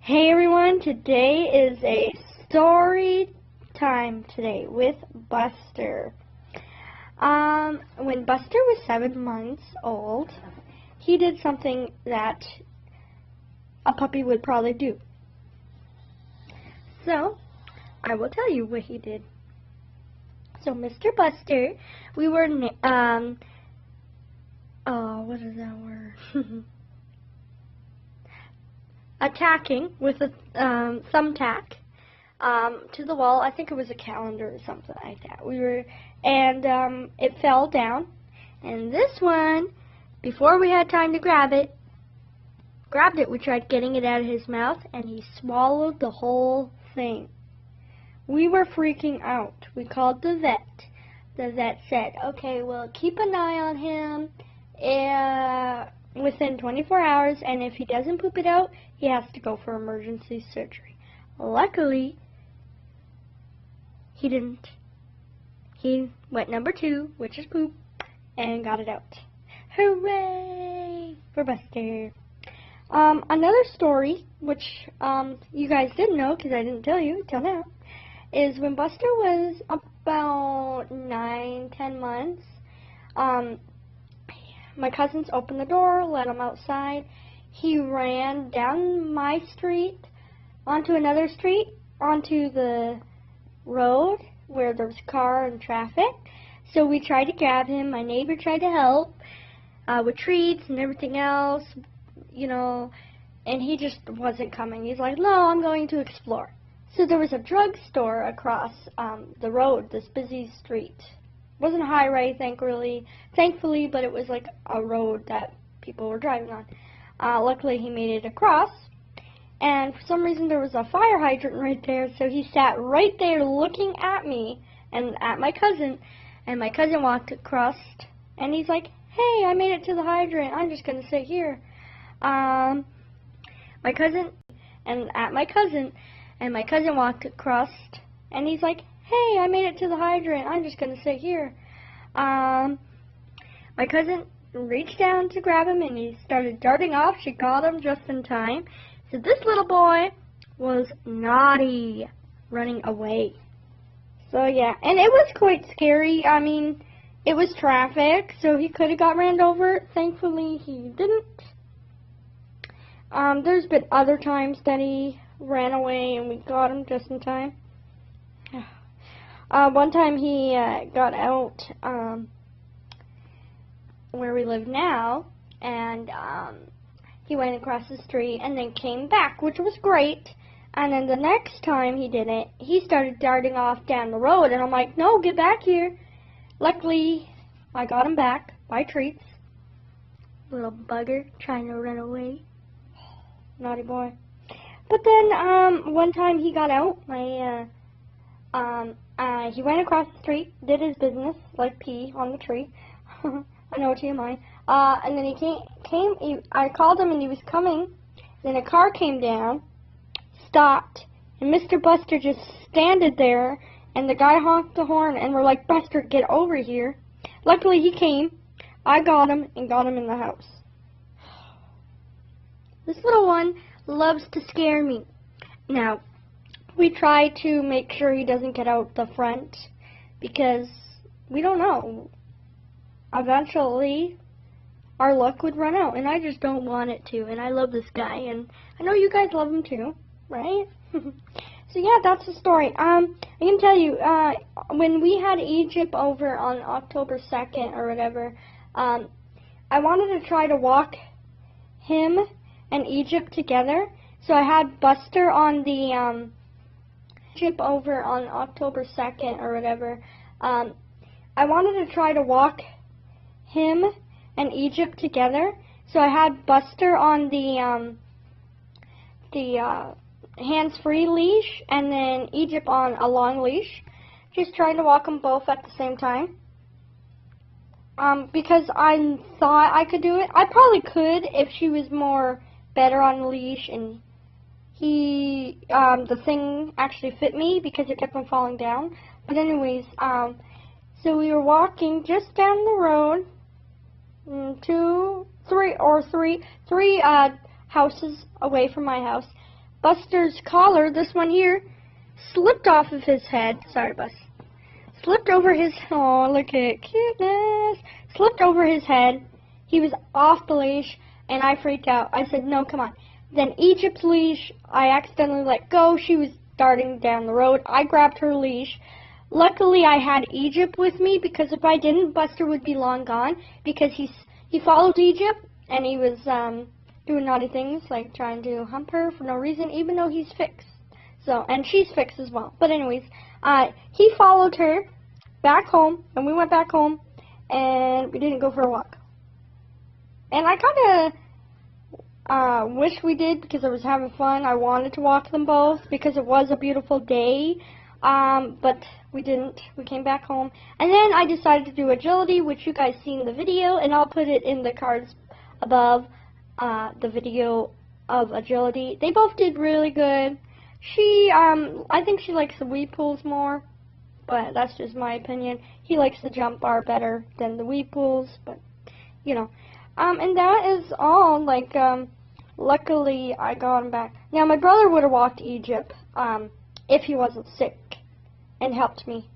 Hey everyone, today is a story time today with Buster. When Buster was 7 months old, he did something that a puppy would probably do. So, I will tell you what he did. So, Mr. Buster, we were, what is that word? Attacking with a thumbtack to the wall. I think it was a calendar or something like that. It fell down. And this one, before we had time to grabbed it, we tried getting it out of his mouth, and he swallowed the whole thing. We were freaking out. We called the vet. The vet said, okay, well, keep an eye on him within 24 hours, and if he doesn't poop it out, he has to go for emergency surgery. Luckily, he didn't. He went number 2, which is poop, and got it out. Hooray for Buster. Another story, which you guys didn't know because I didn't tell you till now, is when Buster was about 9-10 months, my cousins opened the door, let him outside. He ran down my street, onto another street, onto the road where there was a car and traffic. So we tried to grab him. My neighbor tried to help with treats and everything else, you know, and he just wasn't coming. He's like, no, I'm going to explore. So there was a drugstore across the road, this busy street. It wasn't a highway, thankfully, but it was like a road that people were driving on. Luckily, he made it across, and for some reason there was a fire hydrant right there, so he sat right there looking at me and at my cousin, and my cousin walked across, and he's like, hey, I made it to the hydrant, I'm just going to sit here. My cousin walked across, and he's like, hey, I made it to the hydrant, I'm just going to sit here. My cousin reached down to grab him, and he started darting off. She got him just in time. So this little boy was naughty, running away. So yeah, and it was quite scary. I mean, it was traffic, so he could have got ran over. Thankfully, he didn't. There's been other times that he ran away, and we got him just in time. One time he got out where we live now, and he went across the street and then came back, which was great. And then the next time he did it, he started darting off down the road, and I'm like, no, get back here. Luckily, I got him back by treats. Little bugger trying to run away. Naughty boy. But then one time he got out, he went across the street, did his business, like pee on the tree. I know, TMI. And then I called him and he was coming. Then a car came down, stopped, and Mr. Buster just standed there, and the guy honked the horn, and we're like, Buster, get over here. Luckily he came. I got him and got him in the house. This little one loves to scare me. Now, we try to make sure he doesn't get out the front because we don't know. Eventually, our luck would run out, and I just don't want it to, and I love this guy, and I know you guys love him too, right? So yeah, that's the story. I can tell you, when we had Egypt over on October 2nd or whatever, I wanted to try to walk him and Egypt together, so I had Buster on the Egypt over on October 2nd or whatever. I wanted to try to walk him and Egypt together, so I had Buster on the hands-free leash, and then Egypt on a long leash, just trying to walk them both at the same time. Because I thought I could do it. I probably could if she was better on the leash, and the thing actually fit me because it kept on falling down. But anyways, so we were walking just down the road, three houses away from my house, Buster's collar, this one here, slipped off of his head. Sorry, Bus. Slipped over his, oh, look at cuteness. Slipped over his head. He was off the leash, and I freaked out. I said, no, come on. Then Egypt's leash, I accidentally let go. She was darting down the road. I grabbed her leash. Luckily, I had Egypt with me, because if I didn't, Buster would be long gone, because he followed Egypt, and he was doing naughty things, like trying to hump her for no reason, even though he's fixed. So, and she's fixed as well. But anyways, he followed her back home, and we went back home, and we didn't go for a walk. And I kind of wish we did, because I was having fun. I wanted to walk them both, because it was a beautiful day, but we didn't. We came back home. And then I decided to do agility, which you guys see in the video, and I'll put it in the cards above the video of agility. They both did really good. She, I think she likes the weave pools more, but that's just my opinion. He likes the jump bar better than the weave pools, but, you know. And that is all. Like, luckily I got him back. Now, my brother would have walked Egypt, if he wasn't sick, and helped me.